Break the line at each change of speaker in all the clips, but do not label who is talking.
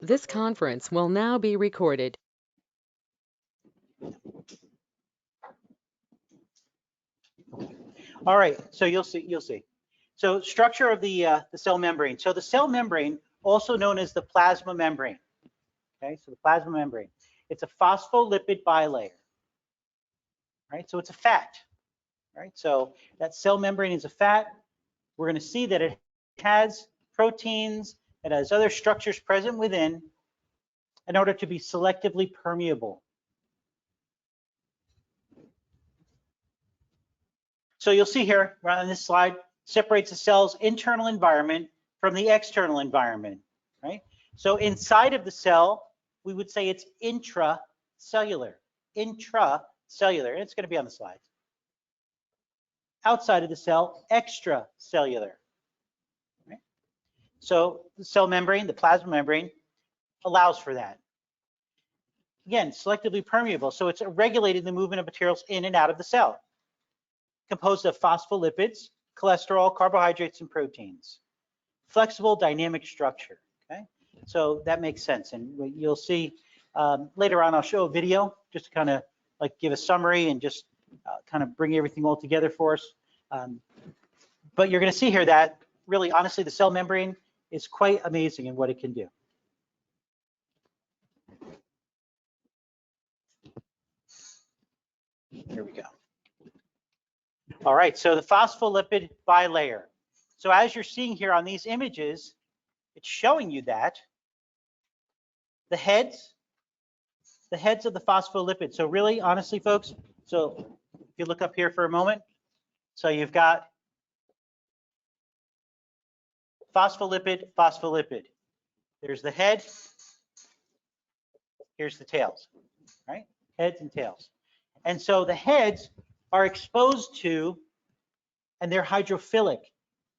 This conference will now be recorded.
All right, so you'll see. So structure of the cell membrane. So the cell membrane, also known as the plasma membrane. Okay, so the plasma membrane, it's a phospholipid bilayer. Right, so it's a fat. Right, so that cell membrane is a fat. We're going to see that it has proteins, it has other structures present within in order to be selectively permeable. So you'll see here right on this slide, separates the cell's internal environment from the external environment, right? So inside of the cell, we would say it's intracellular, and it's going to be on the slides. Outside of the cell, extracellular. Right? So the cell membrane, the plasma membrane, allows for that. Again, selectively permeable, so it's regulating the movement of materials in and out of the cell. Composed of phospholipids, cholesterol, carbohydrates, and proteins. Flexible dynamic structure, okay? So that makes sense. And you'll see later on, I'll show a video just to kind of like give a summary and just kind of bring everything all together for us. But you're gonna see here that really, honestly, the cell membrane is quite amazing in what it can do. Here we go. All right, so the phospholipid bilayer. So as you're seeing here on these images, it's showing you that the heads of the phospholipids. So really, honestly, folks, so if you look up here for a moment, so you've got phospholipid. There's the head, here's the tails, right? Heads and tails. And so the heads are exposed to, and they're hydrophilic.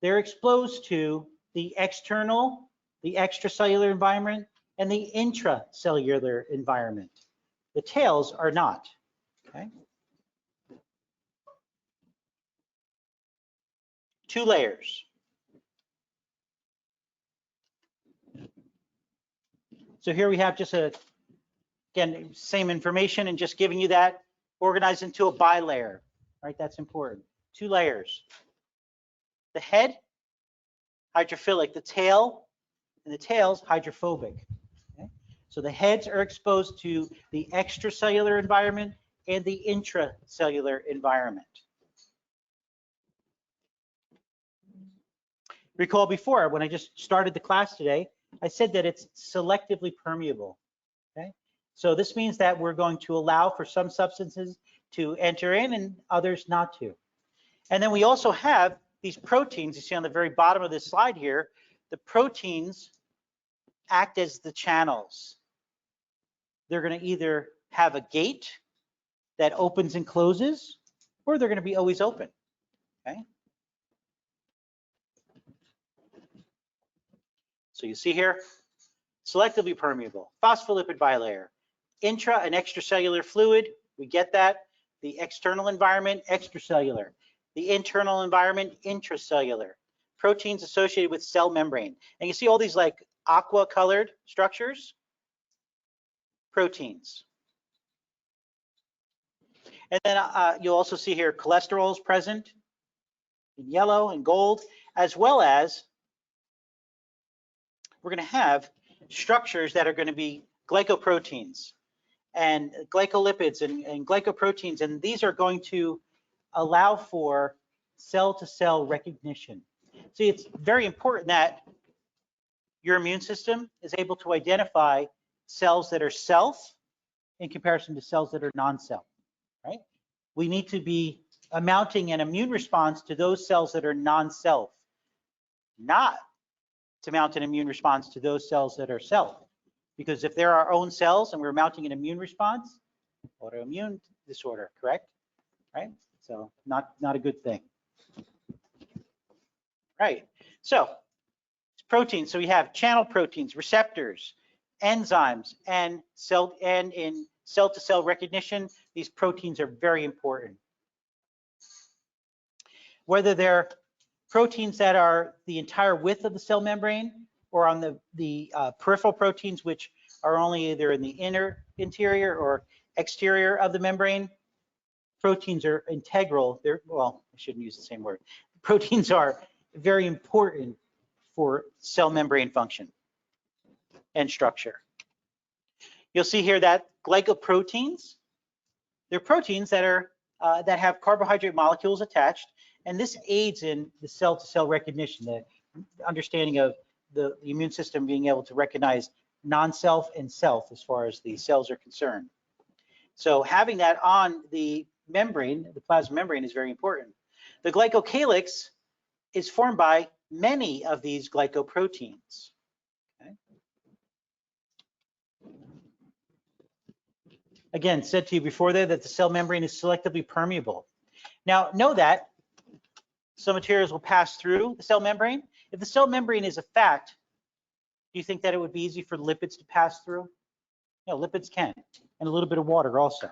They're exposed to the external, the extracellular environment, and the intracellular environment. The tails are not, okay? Two layers. So here we have just again, same information and just giving you that organized into a bilayer, right? That's important. Two layers. The head, hydrophilic, the tail, and the tail's hydrophobic. Okay? So the heads are exposed to the extracellular environment and the intracellular environment. Recall before, when I just started the class today, I said that it's selectively permeable. Okay? So this means that we're going to allow for some substances to enter in and others not to. And then we also have these proteins you see on the very bottom of this slide here. The proteins act as the channels. They're going to either have a gate that opens and closes, or they're going to be always open. Okay? So you see here, selectively permeable, phospholipid bilayer, intra and extracellular fluid, we get that. The external environment, extracellular. The internal environment, intracellular. Proteins associated with cell membrane. And you see all these like aqua colored structures? Proteins. And then you'll also see here cholesterol is present in yellow and gold, as well as we're going to have structures that are going to be glycoproteins and glycolipids and glycoproteins, and these are going to allow for cell-to-cell recognition. See, it's very important that your immune system is able to identify cells that are self in comparison to cells that are non-self, right? We need to be mounting an immune response to those cells that are non-self, not to mount an immune response to those cells that are self. Because if they're our own cells and we're mounting an immune response, autoimmune disorder, correct? Right? So not a good thing. Right. So proteins. So we have channel proteins, receptors, enzymes, and in cell-to-cell recognition, these proteins are very important. Whether they're proteins that are the entire width of the cell membrane, or on the peripheral proteins, which are only either in the interior or exterior of the membrane. Proteins are integral. Well, I shouldn't use the same word. Proteins are very important for cell membrane function and structure. You'll see here that glycoproteins, they're proteins that are that have carbohydrate molecules attached, and this aids in the cell-to-cell recognition, the understanding of the immune system being able to recognize non-self and self as far as the cells are concerned. So having that on the membrane, the plasma membrane, is very important. The glycocalyx is formed by many of these glycoproteins. Okay. Again, said to you before there that the cell membrane is selectively permeable. Now, know that some materials will pass through the cell membrane. If the cell membrane is a fat, do you think that it would be easy for lipids to pass through? No, lipids can, and a little bit of water also.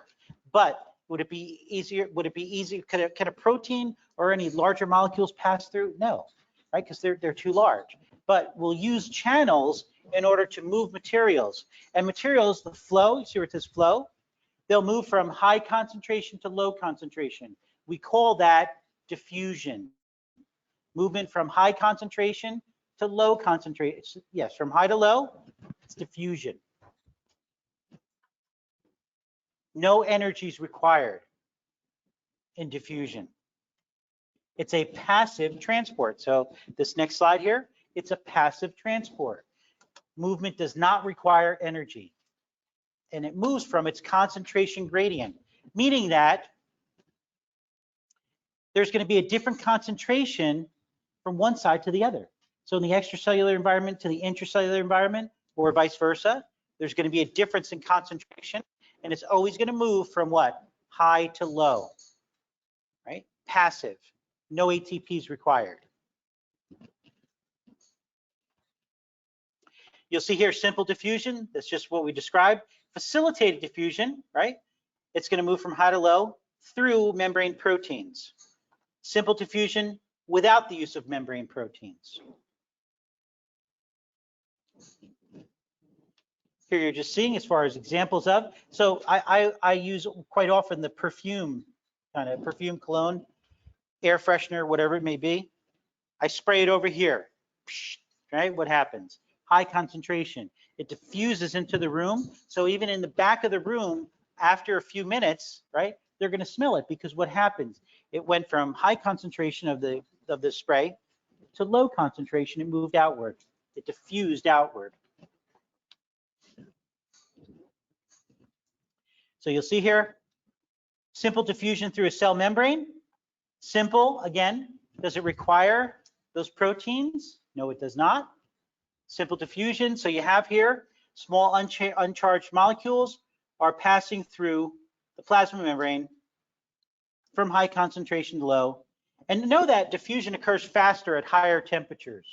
But would it be easier? Would it be easy? Can a protein or any larger molecules pass through? No, right? Because they're too large. But we'll use channels in order to move materials. And materials, the flow, you see where it says flow? They'll move from high concentration to low concentration. We call that diffusion. Movement from high concentration to low concentration. Yes, from high to low, it's diffusion. No energy is required in diffusion. It's a passive transport. So this next slide here, it's a passive transport. Movement does not require energy. And it moves from its concentration gradient, meaning that there's going to be a different concentration from one side to the other. So in the extracellular environment to the intracellular environment, or vice versa, there's going to be a difference in concentration, and it's always going to move from what? High to low, right? Passive, no ATPs required. You'll see here simple diffusion, that's just what we described. Facilitated diffusion, right? It's going to move from high to low through membrane proteins. Simple diffusion without the use of membrane proteins. Here you're just seeing as far as examples of. So I use quite often the perfume, kind of perfume cologne, air freshener, whatever it may be. I spray it over here, right? What happens? High concentration. It diffuses into the room. So even in the back of the room, after a few minutes, right, they're going to smell it, because what happens? It went from high concentration of the spray to low concentration. It moved outward. It diffused outward. So you'll see here, simple diffusion through a cell membrane. Simple, again, does it require those proteins? No, it does not. Simple diffusion, so you have here, small uncharged molecules are passing through the plasma membrane from high concentration to low. And know that diffusion occurs faster at higher temperatures.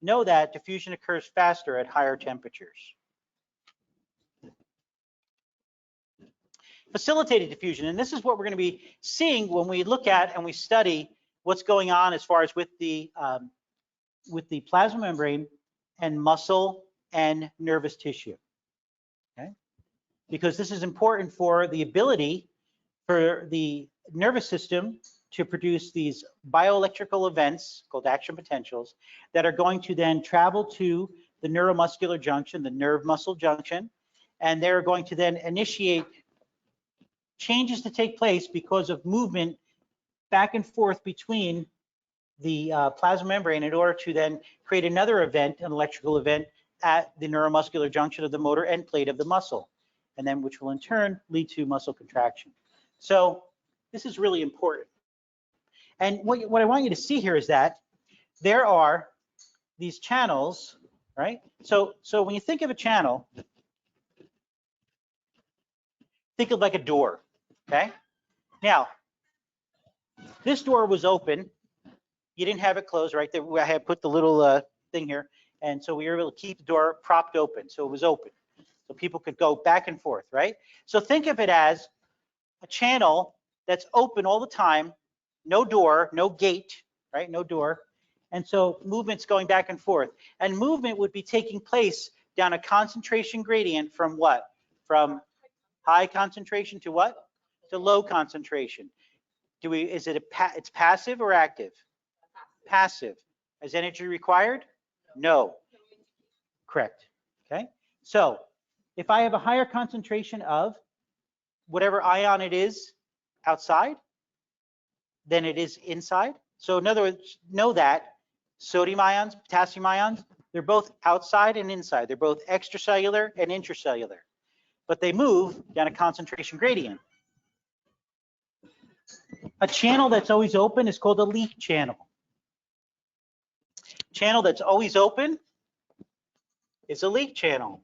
Know that diffusion occurs faster at higher temperatures. Facilitated diffusion, and this is what we're going to be seeing when we look at and we study what's going on as far as with the plasma membrane and muscle and nervous tissue. Okay, because this is important for the ability for the nervous system to produce these bioelectrical events called action potentials that are going to then travel to the neuromuscular junction, the nerve muscle junction, and they're going to then initiate changes to take place because of movement back and forth between the plasma membrane in order to then create another event, an electrical event at the neuromuscular junction of the motor end plate of the muscle, and then which will in turn lead to muscle contraction. So this is really important. And what I want you to see here is that there are these channels, right? So when you think of a channel, think of like a door, okay? Now, this door was open. You didn't have it closed, right? I had put the little thing here, and so we were able to keep the door propped open, so it was open. So people could go back and forth, right? So think of it as a channel that's open all the time, no door, no gate, right? No door. And so movement's going back and forth. And movement would be taking place down a concentration gradient from what? From high concentration to what? To low concentration. Is it it's passive or active? Passive. Is energy required? No. Correct. Okay. So if I have a higher concentration of whatever ion it is outside than it is inside. So in other words, know that sodium ions, potassium ions, they're both outside and inside. They're both extracellular and intracellular, but they move down a concentration gradient. A channel that's always open is called a leak channel. Channel that's always open is a leak channel.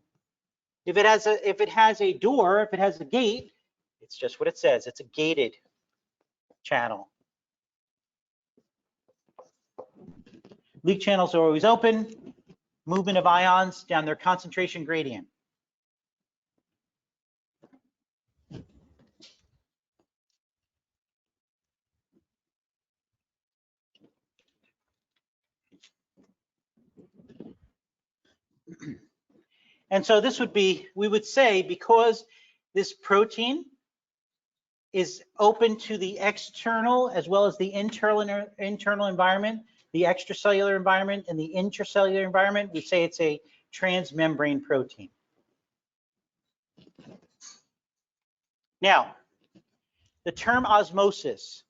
If it has a door, if it has a gate, it's just what it says. It's a gated channel. Leak channels are always open. Movement of ions down their concentration gradient. And so this would be, we would say, because this protein is open to the external as well as the internal environment, the extracellular environment and the intracellular environment, we say it's a transmembrane protein. Now, the term osmosis,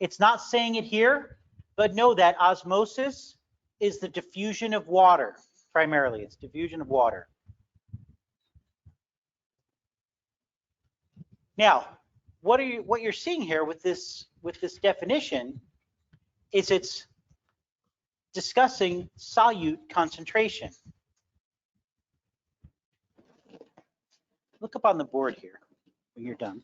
it's not saying it here, but know that osmosis is the diffusion of water, primarily. It's diffusion of water. Now, what you're seeing here with this definition is it's discussing solute concentration. Look up on the board here when you're done.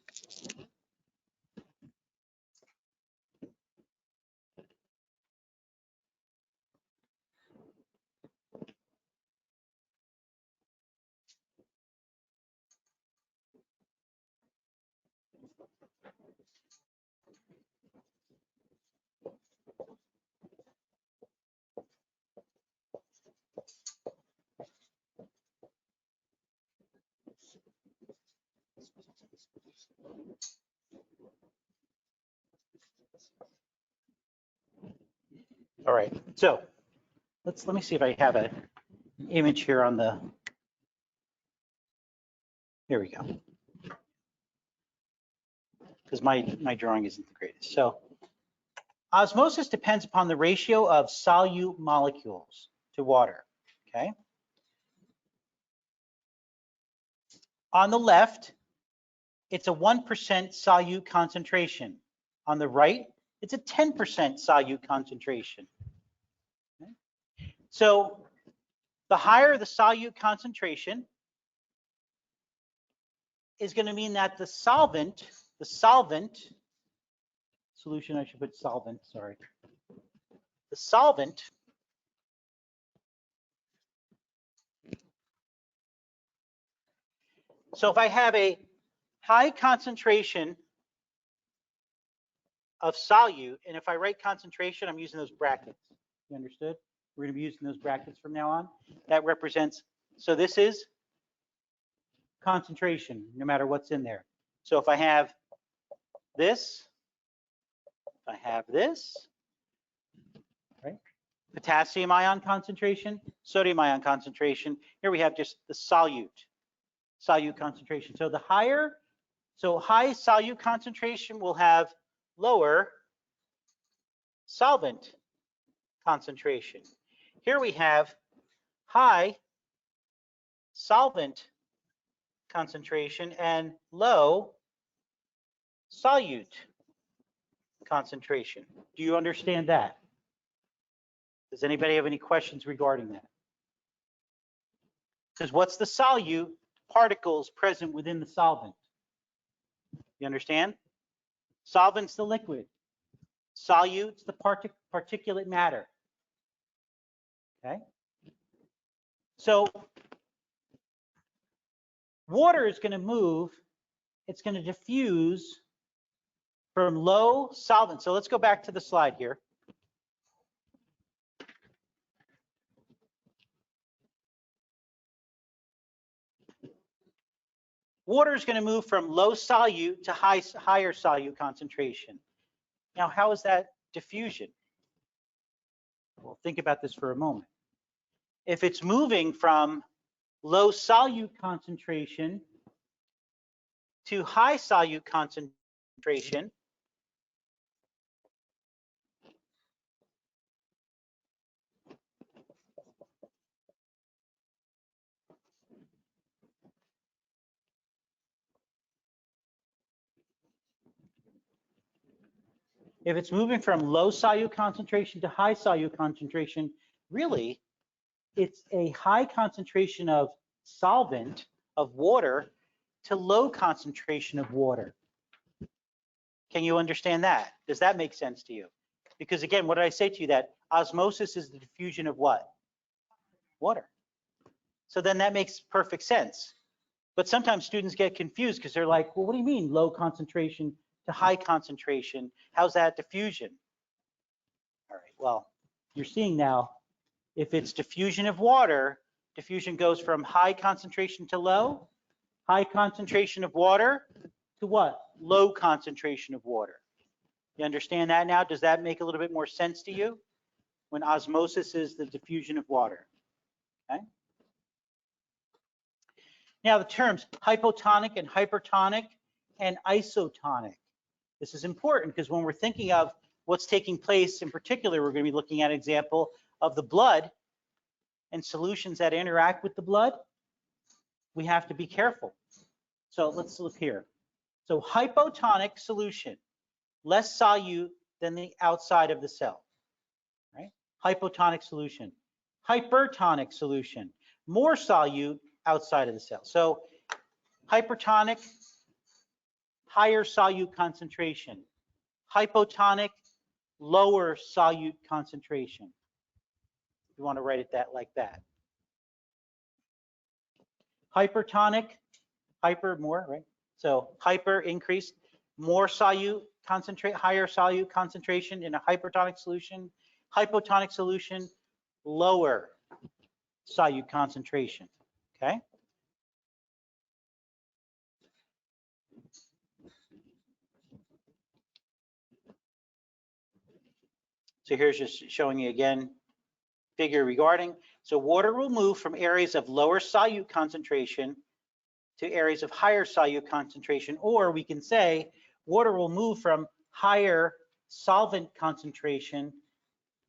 All right, so let me see if I have an image here on the, here we go. Because my drawing isn't the greatest. So osmosis depends upon the ratio of solute molecules to water, okay? On the left, it's a 1% solute concentration. On the right, it's a 10% solute concentration. Okay? So the higher the solute concentration is going to mean that the solvent, solution, I should put solvent, sorry. The solvent so if I have a high concentration of solute, and if I write concentration, I'm using those brackets. You understood? We're going to be using those brackets from now on. That represents, so this is concentration, no matter what's in there. So if I have this, right? Potassium ion concentration, sodium ion concentration. Here we have just the solute concentration. So the higher, so high solute concentration will have lower solvent concentration. Here we have high solvent concentration and low solute concentration. Do you understand that? Does anybody have any questions regarding that? Because what's the solute particles present within the solvent? You understand? Solvent's the liquid. Solute's the particulate matter. Okay? So water is going to move, it's going to diffuse from low solvent. So let's go back to the slide here. water is going to move from low solute to higher solute concentration. Now, how is that diffusion? Well, think about this for a moment. If it's moving from low solute concentration to high solute concentration, if it's moving from low solute concentration to high solute concentration, really, it's a high concentration of solvent, of water, to low concentration of water. Can you understand that? Does that make sense to you? Because again, what did I say to you? That osmosis is the diffusion of what? Water. So then that makes perfect sense. But sometimes students get confused because they're like, well, what do you mean low concentration to high concentration? How's that diffusion? All right, well, you're seeing now, if it's diffusion of water, diffusion goes from high concentration to low, high concentration of water to what? Low concentration of water. You understand that now? Does that make a little bit more sense to you? When osmosis is the diffusion of water, okay? Now the terms hypotonic and hypertonic and isotonic. This is important because when we're thinking of what's taking place, in particular, we're going to be looking at an example of the blood and solutions that interact with the blood. We have to be careful. So let's look here. So hypotonic solution, less solute than the outside of the cell, right? Hypotonic solution. Hypertonic solution, more solute outside of the cell. So hypertonic, higher solute concentration. Hypotonic, lower solute concentration. You want to write it like that. Hypertonic, hyper, more, right? So hyper, increased, more solute, concentrate, higher solute concentration in a hypertonic solution. Hypotonic solution, lower solute concentration, okay? So here's just showing you again, figure regarding. So water will move from areas of lower solute concentration to areas of higher solute concentration, or we can say water will move from higher solvent concentration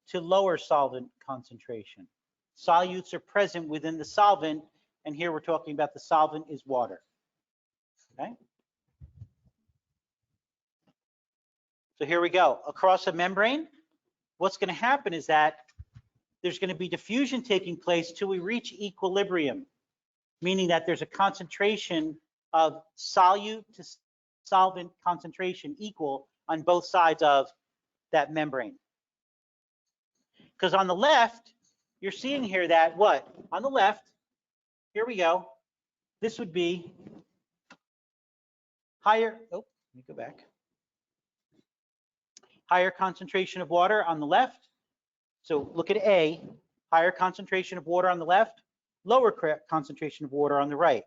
to lower solvent concentration. Solutes are present within the solvent, and here we're talking about the solvent is water, okay? So here we go. Across a membrane, what's going to happen is that there's going to be diffusion taking place till we reach equilibrium, meaning that there's a concentration of solute to solvent concentration equal on both sides of that membrane. Because on the left, you're seeing here that what? On the left, here we go. This would be higher, oh, let me go back. Higher concentration of water on the left. So look at A, higher concentration of water on the left, lower concentration of water on the right.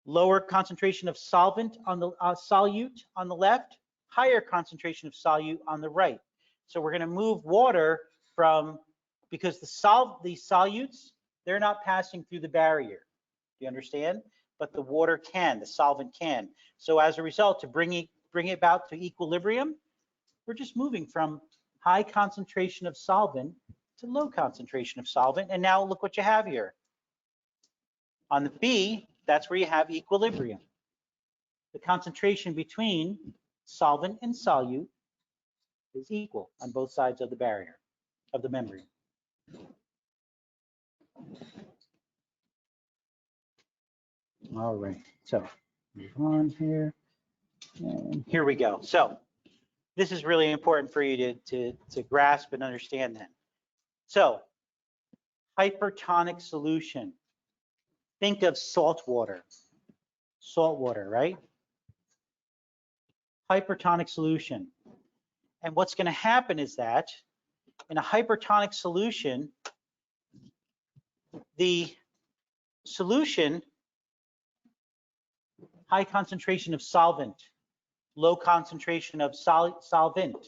Lower concentration of solvent on the solute on the left, higher concentration of solute on the right. So we're going to move water from, because the solutes, they're not passing through the barrier. Do you understand? But the water can, the solvent can. So as a result, to bring it about to equilibrium, we're just moving from high concentration of solvent to low concentration of solvent. And now look what you have here. On the B, that's where you have equilibrium. The concentration between solvent and solute is equal on both sides of the barrier, of the membrane. All right, so move on here. And here we go. So this is really important for you to grasp and understand then. So hypertonic solution. Think of salt water, right? Hypertonic solution. And what's going to happen is that in a hypertonic solution, the solution high concentration of solvent, low concentration of solvent.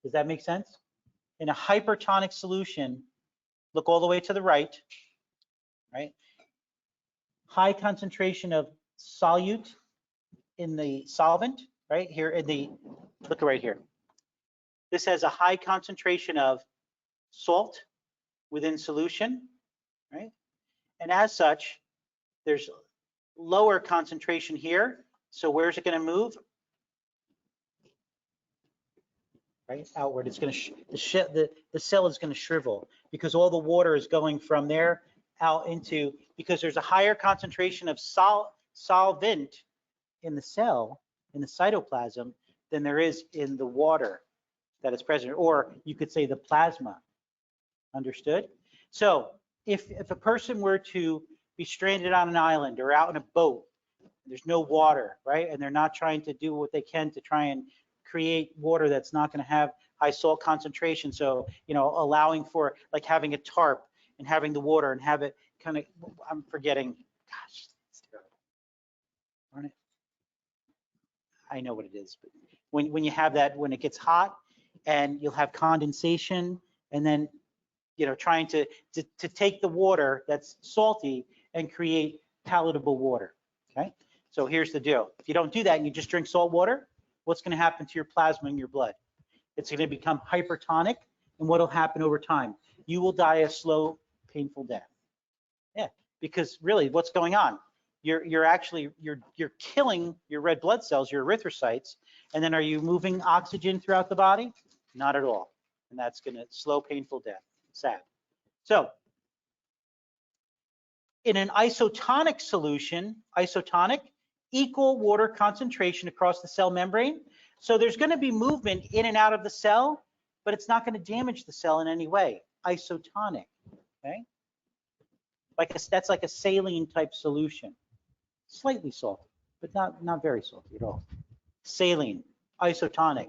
Does that make sense? In a hypertonic solution, look all the way to the right, right? High concentration of solute in the solvent, right here in the, look right here. This has a high concentration of salt within solution, right? And as such, there's lower concentration here. So where's it going to move? Right, outward. It's going to the cell is going to shrivel because all the water is going from there out into, because there's a higher concentration of solvent in the cell, in the cytoplasm, than there is in the water that is present, or you could say the plasma. Understood? So if a person were to be stranded on an island or out in a boat, there's no water, right? And they're not trying to do what they can to try and create water that's not going to have high salt concentration. So, you know, allowing for like having a tarp and having the water and have it kind of, I'm forgetting, gosh, it's terrible. Aren't it? I know what it is, but when you have that, when it gets hot and you'll have condensation, and then, you know, trying to take the water that's salty and create palatable water, okay? So here's the deal. If you don't do that and you just drink salt water, what's going to happen to your plasma in your blood? It's going to become hypertonic, and what will happen over time? You will die a slow, painful death. Yeah, because really what's going on? You're actually killing your red blood cells, your erythrocytes, and then are you moving oxygen throughout the body? Not at all. And that's going to slow, painful death. Sad. So in an isotonic solution, isotonic, equal water concentration across the cell membrane. So there's going to be movement in and out of the cell, but it's not going to damage the cell in any way. Isotonic, okay? That's like a saline type solution. Slightly salty, but not very salty at all. Saline, isotonic.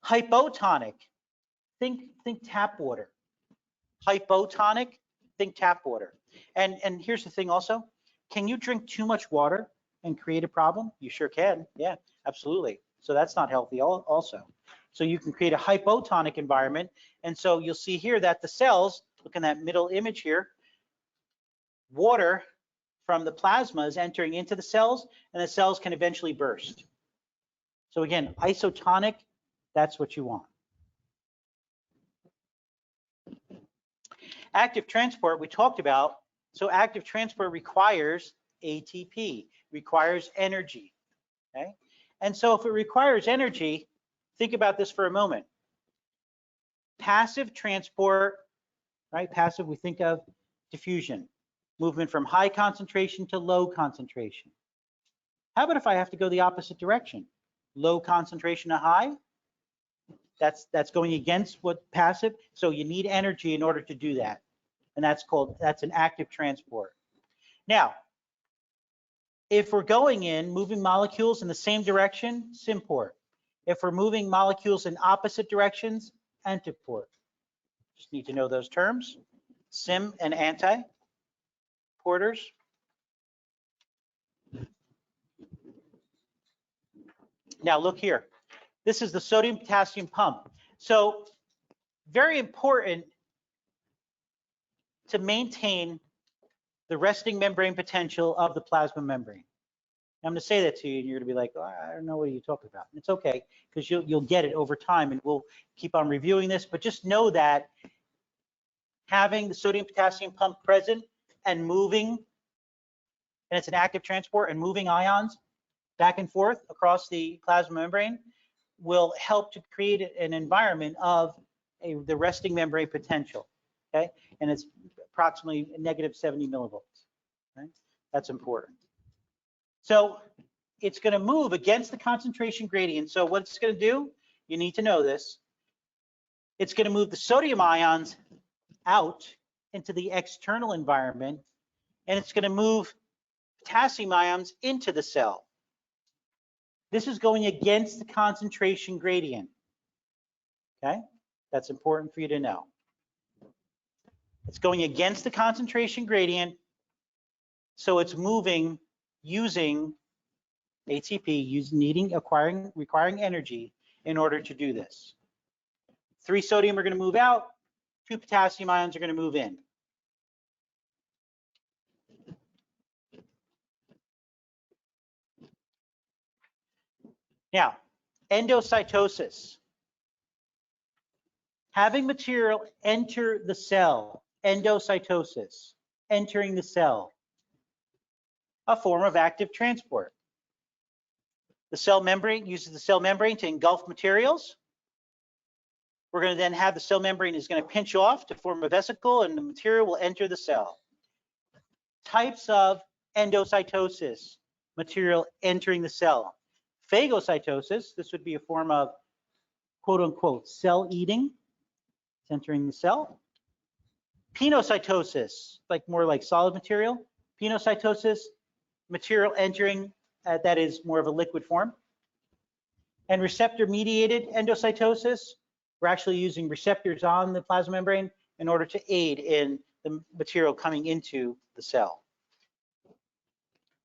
Hypotonic, think tap water. Hypotonic, think tap water. And here's the thing also, can you drink too much water and create a problem? You sure can, yeah, absolutely. So that's not healthy also. So you can create a hypotonic environment. And so you'll see here that the cells, look in that middle image here, water from the plasma is entering into the cells, and the cells can eventually burst. So again, isotonic, that's what you want. Active transport, we talked about. So active transport requires ATP, requires energy, okay? And so if it requires energy, think about this for a moment. Passive transport, right? Passive, we think of diffusion, movement from high concentration to low concentration. How about if I have to go the opposite direction? Low concentration to high? That's going against what passive. So you need energy in order to do that. And that's an active transport. Now, if we're going in, moving molecules in the same direction, symport. If we're moving molecules in opposite directions, antiport. Just need to know those terms. Sim and anti porters. Now look here. This is the sodium potassium pump. So very important to maintain the resting membrane potential of the plasma membrane. I'm going to say that to you, and you're going to be like, oh, I don't know what you're talking about. It's okay, because you'll get it over time, and we'll keep on reviewing this. But just know that having the sodium potassium pump present and moving, and it's an active transport, and moving ions back and forth across the plasma membrane will help to create an environment of the resting membrane potential. Okay, and it's approximately -70 millivolts. Right? That's important. So it's going to move against the concentration gradient. So what it's going to do, you need to know this. It's going to move the sodium ions out into the external environment, and it's going to move potassium ions into the cell. This is going against the concentration gradient. Okay, that's important for you to know. It's going against the concentration gradient, so it's moving using ATP, requiring energy in order to do this. 3 sodium are going to move out, 2 potassium ions are going to move in. Now, endocytosis. Having material enter the cell, endocytosis, entering the cell, a form of active transport. The cell membrane uses the cell membrane to engulf materials. We're going to then have the cell membrane is going to pinch off to form a vesicle, and the material will enter the cell. Types of endocytosis, material entering the cell. Phagocytosis, this would be a form of quote unquote cell eating, it's entering the cell. Penocytosis, more like solid material. Penocytosis, material entering that is more of a liquid form. And receptor-mediated endocytosis, we're actually using receptors on the plasma membrane in order to aid in the material coming into the cell.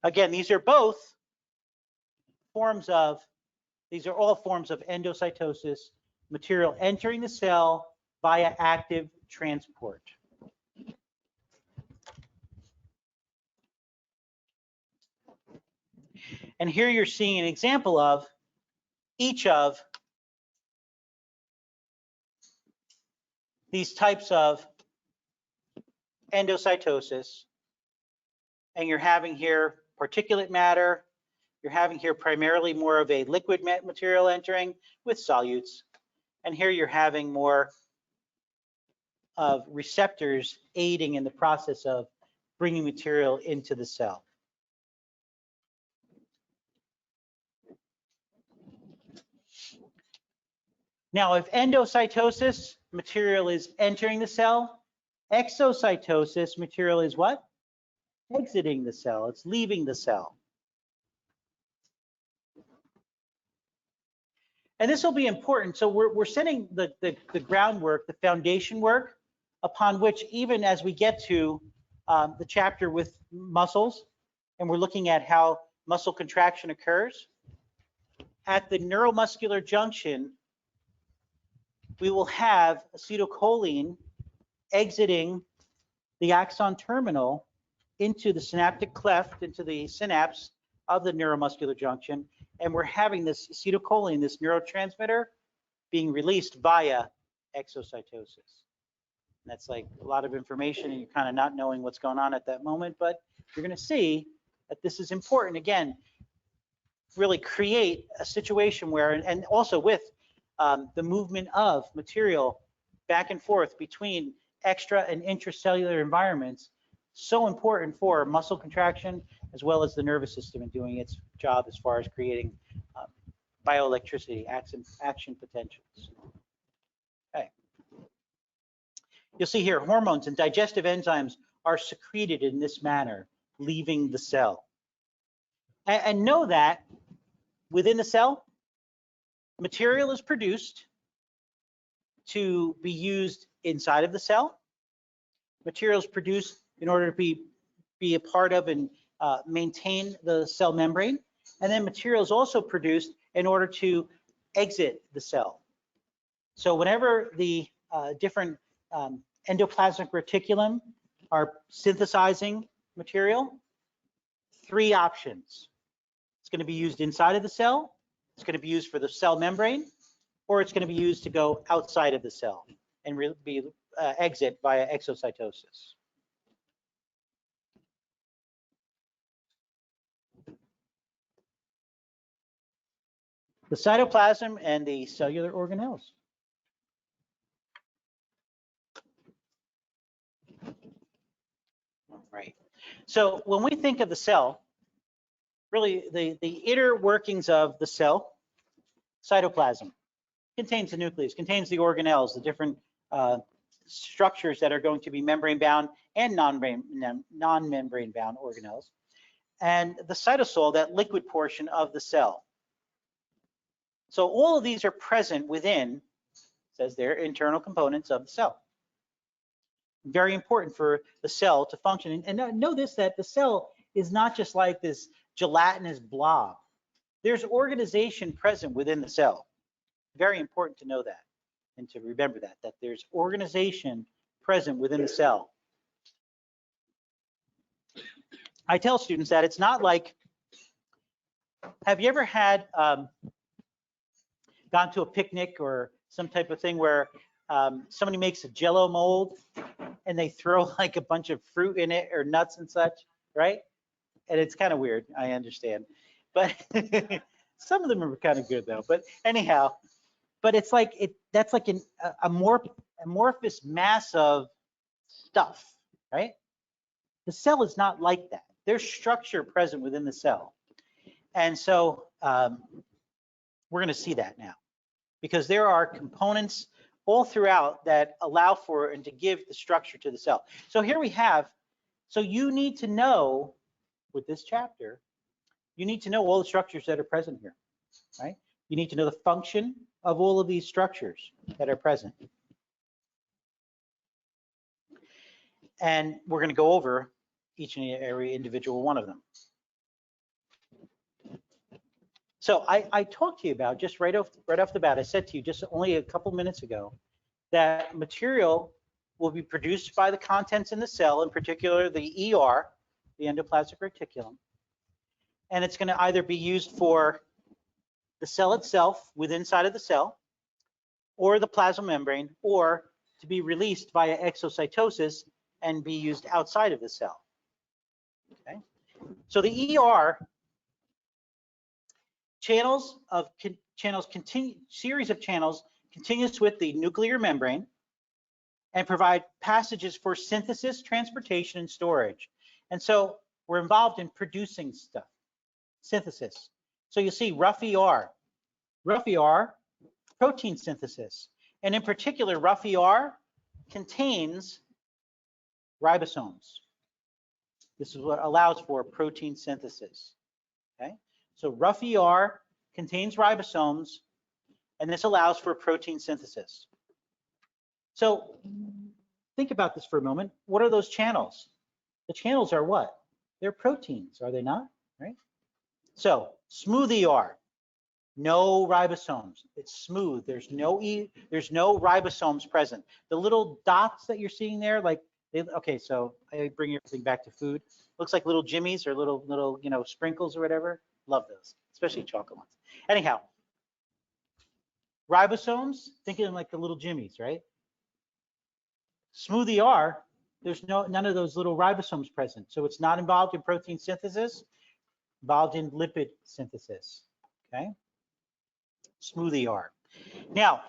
Again, these are all forms of endocytosis, material entering the cell via active transport. And here you're seeing an example of each of these types of endocytosis. And you're having here particulate matter. You're having here primarily more of a liquid material entering with solutes. And here you're having more of receptors aiding in the process of bringing material into the cell. Now, if endocytosis, material is entering the cell, exocytosis, material is what? Exiting the cell, it's leaving the cell. And this will be important. So we're setting the groundwork, the foundation work, upon which even as we get to the chapter with muscles, and we're looking at how muscle contraction occurs, at the neuromuscular junction, we will have acetylcholine exiting the axon terminal into the synaptic cleft, into the synapse of the neuromuscular junction, and we're having this acetylcholine, this neurotransmitter, being released via exocytosis. That's like a lot of information, and you're kind of not knowing what's going on at that moment, but you're going to see that this is important. Again, really create a situation where, and also with the movement of material back and forth between extra and intracellular environments, so important for muscle contraction as well as the nervous system in doing its job as far as creating bioelectricity, action potentials. Okay. You'll see here hormones and digestive enzymes are secreted in this manner, leaving the cell. And know that within the cell, material is produced to be used inside of the cell. Material is produced in order to be a part of and maintain the cell membrane. And then material is also produced in order to exit the cell. So whenever the different endoplasmic reticulum are synthesizing material, 3 options. It's going to be used inside of the cell, it's going to be used for the cell membrane, or it's going to be used to go outside of the cell and be exit via exocytosis. The cytoplasm and the cellular organelles. All right. So when we think of the cell, really the inner workings of the cell, cytoplasm, contains the nucleus, contains the organelles, the different structures that are going to be membrane bound and non-membrane bound organelles, and the cytosol, that liquid portion of the cell. So all of these are present within, says there, internal components of the cell. Very important for the cell to function. And know this, that the cell is not just like this gelatinous blob. There's organization present within the cell. Very important to know that and to remember that there's organization present within the cell. I tell students that it's not like, have you ever had gone to a picnic or some type of thing where somebody makes a Jello mold and they throw like a bunch of fruit in it or nuts and such, right? And it's kind of weird, I understand, but some of them are kind of good though. But anyhow, but it's like that's like an amorphous mass of stuff, right? The cell is not like that. There's structure present within the cell, and so we're going to see that now, because there are components all throughout that allow for and to give the structure to the cell. So here we have, so you need to know with this chapter, you need to know all the structures that are present here, right? You need to know the function of all of these structures that are present. And we're going to go over each and every individual one of them. So I talked to you about, just right off the bat, I said to you just only a couple minutes ago, that material will be produced by the contents in the cell, in particular the ER, the endoplasmic reticulum. And it's going to either be used for the cell itself within inside of the cell, or the plasma membrane, or to be released via exocytosis and be used outside of the cell. Okay, so the ER series of channels continuous with the nuclear membrane and provide passages for synthesis, transportation, and storage. And so we're involved in producing stuff, synthesis. So you see rough ER, protein synthesis. And in particular, rough ER contains ribosomes. This is what allows for protein synthesis. Okay, so rough ER contains ribosomes, and this allows for protein synthesis. So think about this for a moment. What are those channels? The channels are what? They're proteins, are they not? Right? So smooth ER, no ribosomes. It's smooth. There's no ribosomes present. The little dots that you're seeing there, like okay, so I bring everything back to food. Looks like little jimmies or little sprinkles or whatever. Love those, especially chocolate ones. Anyhow, ribosomes, think of them like the little jimmies, right? Smooth ER, there's none of those little ribosomes present, so it's not involved in protein synthesis, involved in lipid synthesis. Okay, smooth ER. Now,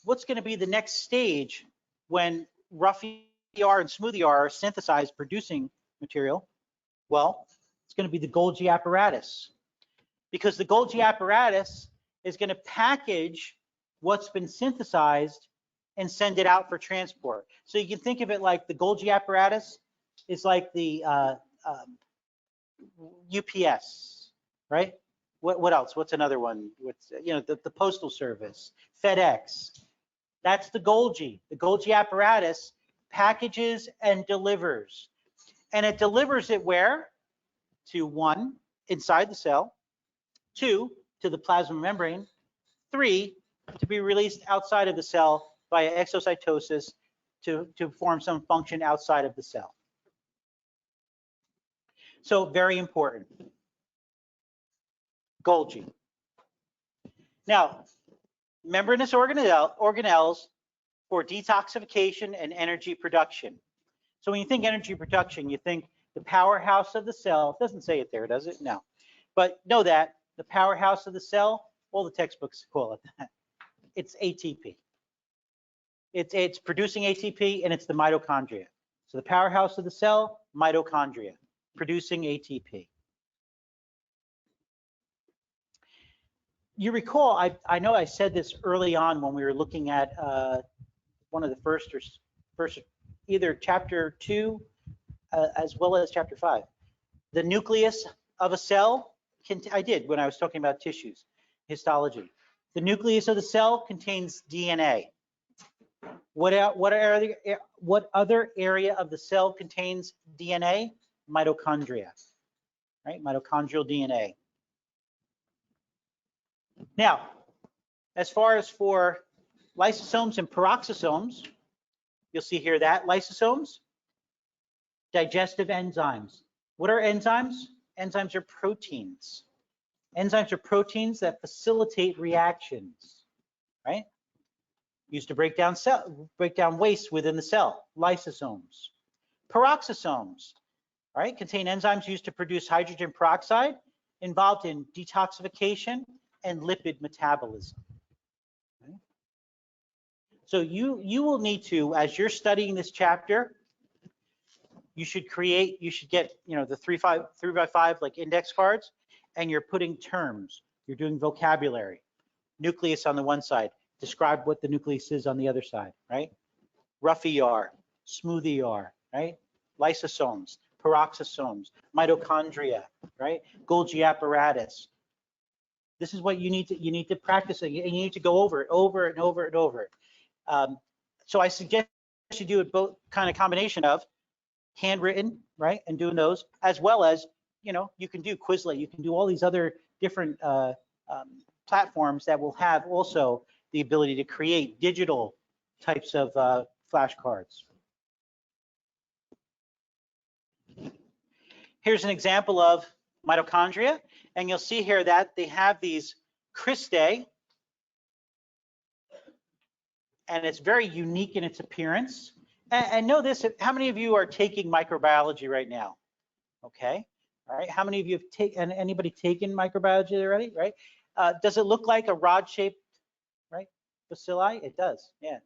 what's going to be the next stage when rough ER and smooth ER are synthesized, producing material? Well, it's going to be the Golgi apparatus, because the Golgi apparatus is going to package what's been synthesized and send it out for transport. So you can think of it like the Golgi apparatus is like the UPS, right? What else? What's another one? What's the Postal Service, FedEx. That's the Golgi. The Golgi apparatus packages and delivers, and it delivers it where? To 1, inside the cell, 2, to the plasma membrane, 3, to be released outside of the cell via exocytosis to form some function outside of the cell. So very important. Golgi. Now, membranous organelles for detoxification and energy production. So when you think energy production, you think the powerhouse of the cell. It doesn't say it there, does it? No. But know that the powerhouse of the cell, all the textbooks call it that. It's ATP. It's producing ATP, and it's the mitochondria. So the powerhouse of the cell, mitochondria, producing ATP. You recall, I know I said this early on when we were looking at one of the first either chapter 2 as well as chapter 5. The nucleus of a cell, I did when I was talking about tissues, histology. The nucleus of the cell contains DNA. What other area of the cell contains DNA? Mitochondria. right? Mitochondrial DNA. Now, as far as for lysosomes and peroxisomes, you'll see here that lysosomes, digestive enzymes. What are enzymes? Enzymes are proteins. Enzymes are proteins that facilitate reactions, right? Used to break down waste within the cell, lysosomes. Peroxisomes, right, contain enzymes used to produce hydrogen peroxide, involved in detoxification and lipid metabolism. Okay? So you will need to, as you're studying this chapter, you should get, the 3x5 like index cards, and you're putting terms. You're doing vocabulary. Nucleus on the one side. Describe what the nucleus is on the other side, right? Rough ER, smooth ER, right? Lysosomes, peroxisomes, mitochondria, right? Golgi apparatus. This is what you need to practice, and you need to go over it over and over and over. So I suggest you do it both kind of combination of handwritten, right, and doing those, as well as, you can do Quizlet, you can do all these other different platforms that will have also the ability to create digital types of flashcards. Here's an example of mitochondria, and you'll see here that they have these cristae, and it's very unique in its appearance. And know this, how many of you are taking microbiology right now? Okay, all right, how many of you have taken, anybody taken microbiology already, right? Does it look like a rod-shaped, right, bacilli? It does, yeah.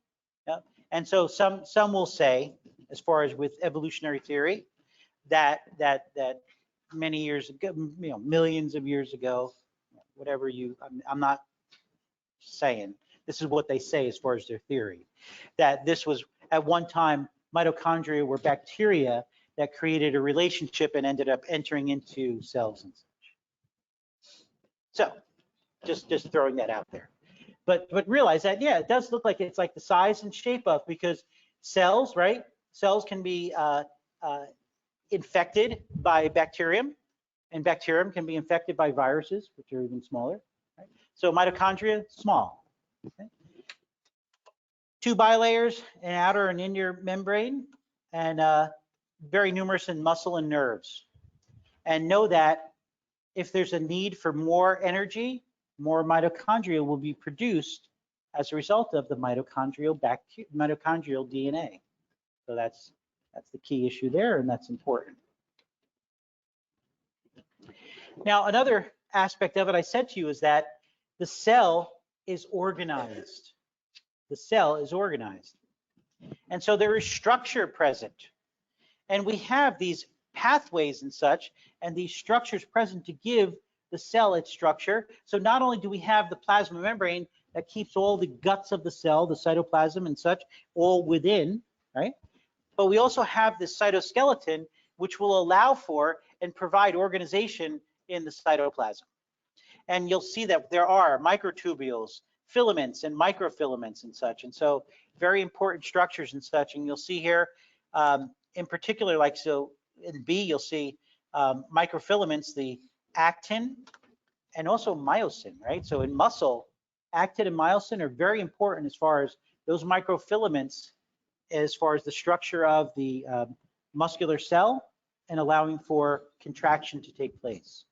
And so some will say, as far as with evolutionary theory, that many years ago, millions of years ago, whatever I'm not saying, this is what they say as far as their theory, that this was at one time mitochondria were bacteria that created a relationship and ended up entering into cells and such. So just throwing that out there. But realize that, yeah, it does look like it's like the size and shape of, because cells, right? Cells can be infected by bacterium, and bacterium can be infected by viruses, which are even smaller. Right? So mitochondria, small. Okay? 2 bilayers, an outer and inner membrane, and very numerous in muscle and nerves. And know that if there's a need for more energy, more mitochondria will be produced as a result of the mitochondrial DNA. So that's the key issue there, and that's important. Now, another aspect of it I said to you is that the cell is organized. The cell is organized. And so there is structure present. And we have these pathways and such, and these structures present to give the cell its structure. So not only do we have the plasma membrane that keeps all the guts of the cell, the cytoplasm and such, all within, right? But we also have this cytoskeleton, which will allow for and provide organization in the cytoplasm. And you'll see that there are microtubules, filaments, and microfilaments and such. And so very important structures and such. And you'll see here, in particular, like so in B, you'll see microfilaments, the actin and also myosin, right? So in muscle, actin and myosin are very important as far as those microfilaments, as far as the structure of the muscular cell and allowing for contraction to take place.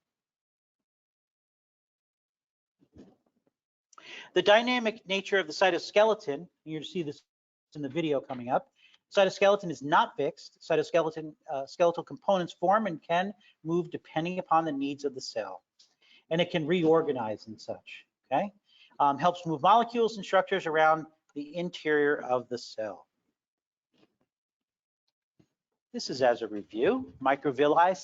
The dynamic nature of the cytoskeleton, you'll see this in the video coming up. Cytoskeleton is not fixed. Cytoskeleton, skeletal components form and can move depending upon the needs of the cell. And it can reorganize and such, okay? Helps move molecules and structures around the interior of the cell. This is as a review, microvilli,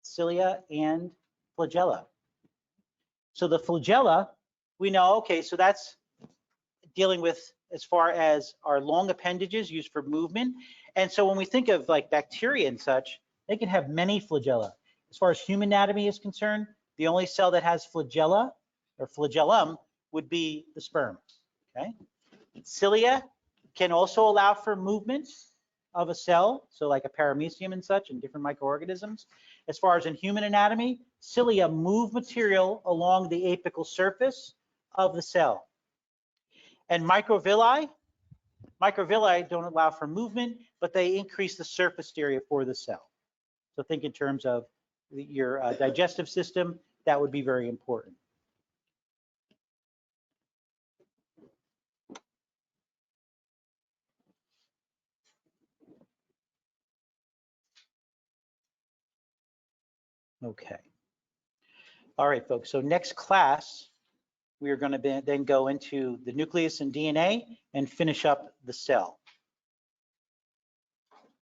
cilia, and flagella. So the flagella, we know, okay, so that's dealing with as far as our long appendages used for movement. And so when we think of like bacteria and such, they can have many flagella. As far as human anatomy is concerned, the only cell that has flagella or flagellum would be the sperm, okay? Cilia can also allow for movement of a cell, so like a paramecium and such, and different microorganisms. As far as in human anatomy, cilia move material along the apical surface of the cell. And microvilli don't allow for movement, but they increase the surface area for the cell. So think in terms of your digestive system, that would be very important. Okay. All right, folks. So next class, we are going to then go into the nucleus and DNA and finish up the cell.